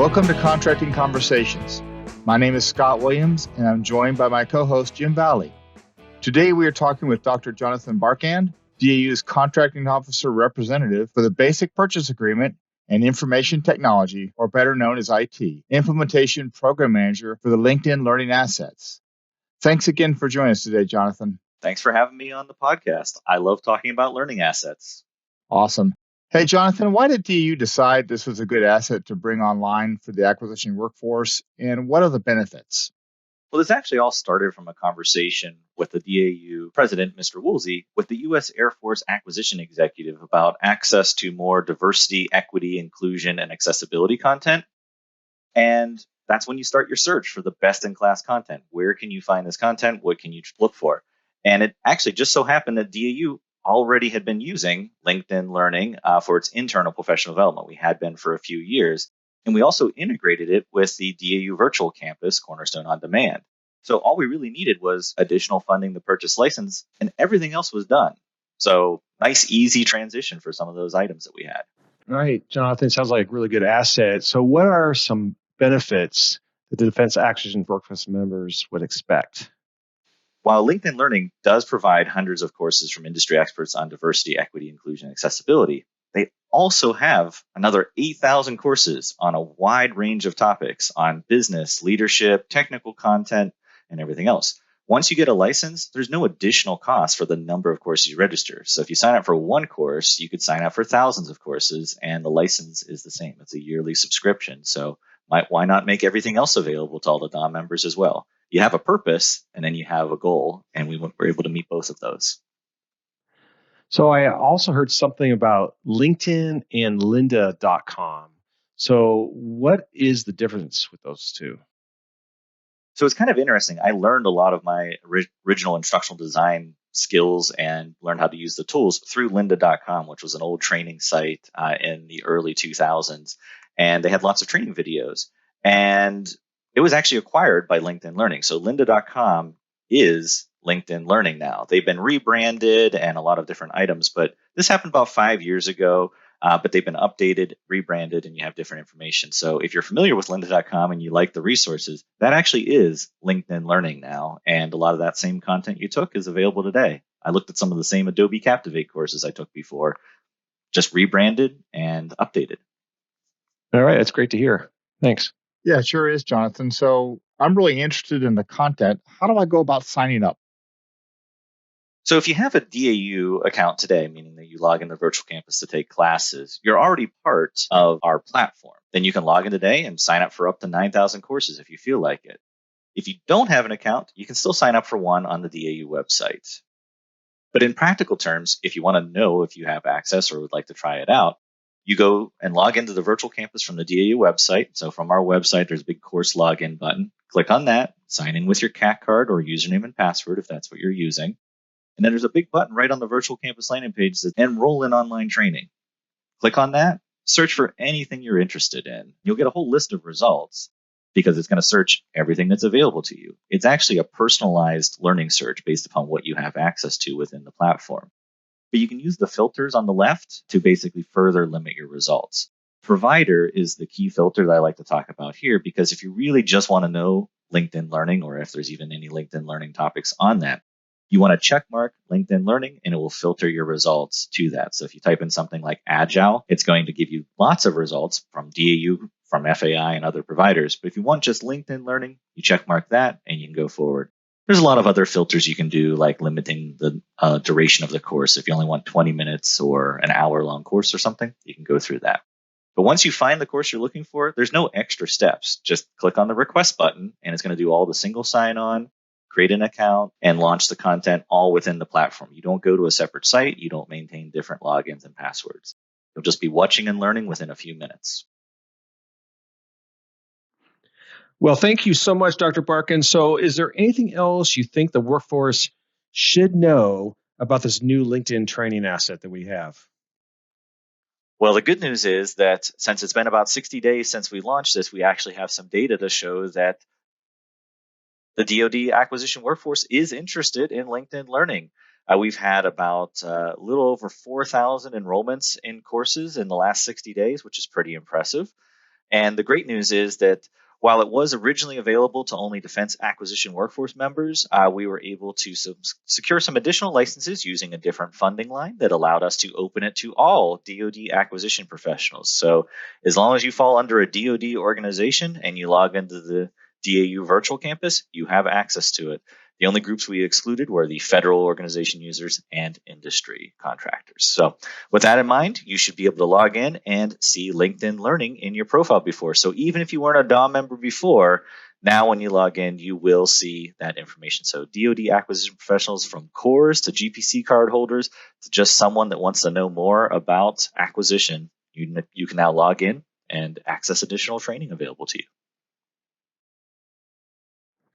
Welcome to Contracting Conversations. My name is Scott Williams, and I'm joined by my co-host, Jim Valley. Today, we are talking with Dr. Jonathan Barkand, DAU's Contracting Officer Representative for the Basic Purchase Agreement and Information Technology, or better known as IT, Implementation Program Manager for the LinkedIn Learning Assets. Thanks again for joining us today, Jonathan. Thanks for having me on the podcast. I love talking about learning assets. Awesome. Hey, Jonathan, why did DAU decide this was a good asset to bring online for the acquisition workforce, and what are the benefits? Well, this actually all started from a conversation with the DAU president, Mr. Woolsey, with the U.S. Air Force acquisition executive about access to more diversity, equity, inclusion, and accessibility content. And that's when you start your search for the best-in-class content. Where can you find this content? What can you look for? And it actually just so happened that DAU already had been using LinkedIn Learning for its internal professional development. We had been for a few years. And we also integrated it with the DAU Virtual Campus, Cornerstone On Demand. So all we really needed was additional funding to purchase license, and everything else was done. So nice, easy transition for some of those items that we had. All right, Jonathan, sounds like a really good asset. So what are some benefits that the Defense Acquisition Workforce members would expect? While LinkedIn Learning does provide hundreds of courses from industry experts on diversity, equity, inclusion, and accessibility, they also have another 8,000 courses on a wide range of topics on business, leadership, technical content, and everything else. Once you get a license, there's no additional cost for the number of courses you register. So if you sign up for one course, you could sign up for thousands of courses, and the license is the same. It's a yearly subscription. So why not make everything else available to all the DOM members as well? You have a purpose, and then you have a goal, and we were able to meet both of those. So I also heard something about LinkedIn and Lynda.com. So what is the difference with those two? So it's kind of interesting. I learned a lot of my original instructional design skills and learned how to use the tools through Lynda.com, which was an old training site in the early 2000s. And they had lots of training videos. And it was actually acquired by LinkedIn Learning. So Lynda.com is LinkedIn Learning now. They've been rebranded and a lot of different items, but this happened about 5 years ago. But they've been updated, rebranded, and you have different information. So if you're familiar with Lynda.com and you like the resources, that actually is LinkedIn Learning now. And a lot of that same content you took is available today. I looked at some of the same Adobe Captivate courses I took before, just rebranded and updated. All right, that's great to hear. Thanks. Yeah, it sure is, Jonathan. So I'm really interested in the content. How do I go about signing up? So if you have a DAU account today, meaning that you log into Virtual Campus to take classes, you're already part of our platform. Then you can log in today and sign up for up to 9,000 courses if you feel like it. If you don't have an account, you can still sign up for one on the DAU website. But in practical terms, if you want to know if you have access or would like to try it out, you go and log into the Virtual Campus from the DAU website. So from our website, there's a big course login button. Click on that, sign in with your CAC card or username and password if that's what you're using. And then there's a big button right on the Virtual Campus landing page that says Enroll in Online Training. Click on that, search for anything you're interested in. You'll get a whole list of results because it's going to search everything that's available to you. It's actually a personalized learning search based upon what you have access to within the platform. But you can use the filters on the left to basically further limit your results. Provider is the key filter that I like to talk about here because if you really just want to know LinkedIn Learning or if there's even any LinkedIn Learning topics on that, you want to check mark LinkedIn Learning and it will filter your results to that. So if you type in something like Agile, it's going to give you lots of results from DAU, from FAI and other providers. But if you want just LinkedIn Learning, you check mark that and you can go forward. There's a lot of other filters you can do, like limiting the duration of the course. If you only want 20 minutes or an hour-long course or something, you can go through that. But once you find the course you're looking for, there's no extra steps. Just click on the request button and it's going to do all the single sign-on, create an account, and launch the content all within the platform. You don't go to a separate site. You don't maintain different logins and passwords. You'll just be watching and learning within a few minutes. Well, thank you so much, Dr. Barkand. So is there anything else you think the workforce should know about this new LinkedIn training asset that we have? Well, the good news is that since it's been about 60 days since we launched this, we actually have some data to show that the DoD acquisition workforce is interested in LinkedIn Learning. We've had about a little over 4,000 enrollments in courses in the last 60 days, which is pretty impressive. And the great news is that while it was originally available to only Defense Acquisition Workforce members, we were able to secure some additional licenses using a different funding line that allowed us to open it to all DoD acquisition professionals. So as long as you fall under a DoD organization and you log into the DAU virtual campus, you have access to it. The only groups we excluded were the federal organization users and industry contractors. So with that in mind, you should be able to log in and see LinkedIn Learning in your profile before. So even if you weren't a DOM member before, now when you log in, you will see that information. So DoD acquisition professionals, from cores to GPC card holders to just someone that wants to know more about acquisition, you can now log in and access additional training available to you.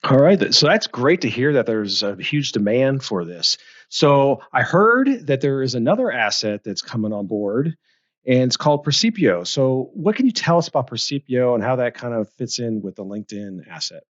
All right. So that's great to hear that there's a huge demand for this. So I heard that there is another asset that's coming on board, and it's called Percipio. So what can you tell us about Percipio and how that kind of fits in with the LinkedIn asset?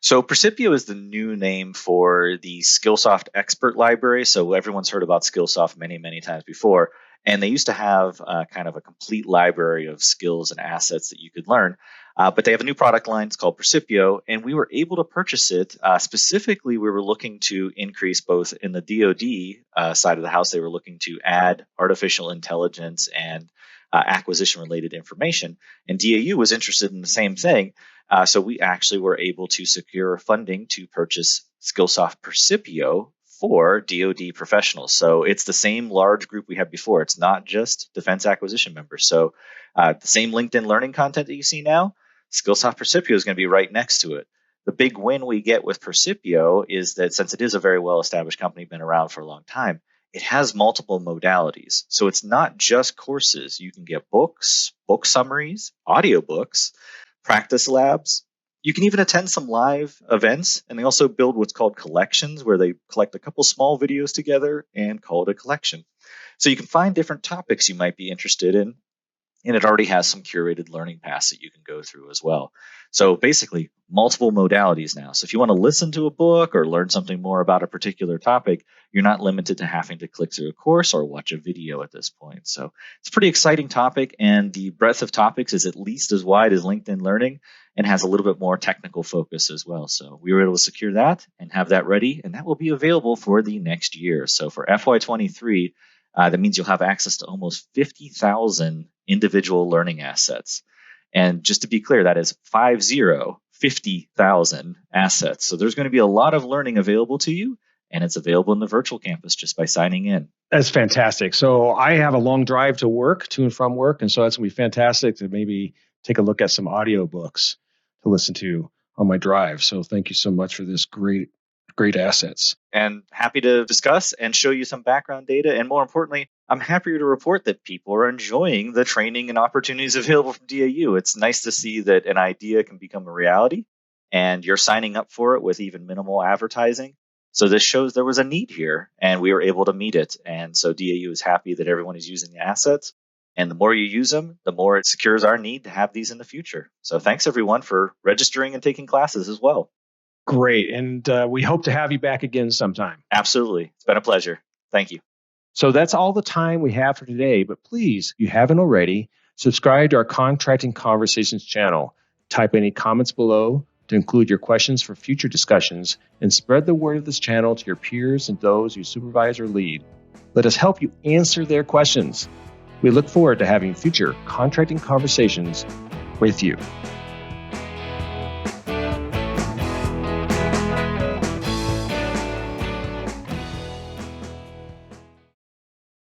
So Percipio is the new name for the Skillsoft Expert Library. So everyone's heard about Skillsoft many, many times before. And they used to have kind of a complete library of skills and assets that you could learn. But they have a new product line. It's called Percipio, and we were able to purchase it. Specifically, we were looking to increase both in the DoD side of the house. They were looking to add artificial intelligence and acquisition-related information. And DAU was interested in the same thing. So we actually were able to secure funding to purchase Skillsoft Percipio for DoD professionals. So it's the same large group we had before. It's not just defense acquisition members. So the same LinkedIn Learning content that you see now, Skillsoft Percipio is going to be right next to it. The big win we get with Percipio is that since it is a very well-established company, been around for a long time, it has multiple modalities. So it's not just courses. You can get books, book summaries, audiobooks, practice labs. You can even attend some live events, and they also build what's called collections, where they collect a couple small videos together and call it a collection. So you can find different topics you might be interested in, and it already has some curated learning paths that you can go through as well. So basically, multiple modalities now. So if you want to listen to a book or learn something more about a particular topic, you're not limited to having to click through a course or watch a video at this point. So it's a pretty exciting topic, and the breadth of topics is at least as wide as LinkedIn Learning and has a little bit more technical focus as well. So we were able to secure that and have that ready, and that will be available for the next year. So for FY23, that means you'll have access to almost 50,000 individual learning assets. And just to be clear, that is 50,000 assets. So there's going to be a lot of learning available to you, and it's available in the virtual campus just by signing in. That's fantastic. So I have a long drive to work, to and from work, and so that's going to be fantastic to maybe take a look at some audiobooks to listen to on my drive. So thank you so much for this great assets. And happy to discuss and show you some background data. And more importantly, I'm happier to report that people are enjoying the training and opportunities available from DAU. It's nice to see that an idea can become a reality, and you're signing up for it with even minimal advertising. So this shows there was a need here, and we were able to meet it. And so DAU is happy that everyone is using the assets. And the more you use them, the more it secures our need to have these in the future. So thanks, everyone, for registering and taking classes as well. Great. And we hope to have you back again sometime. Absolutely. It's been a pleasure. Thank you. So that's all the time we have for today. But please, if you haven't already, subscribe to our Contracting Conversations channel. Type any comments below to include your questions for future discussions, and spread the word of this channel to your peers and those you supervise or lead. Let us help you answer their questions. We look forward to having future contracting conversations with you.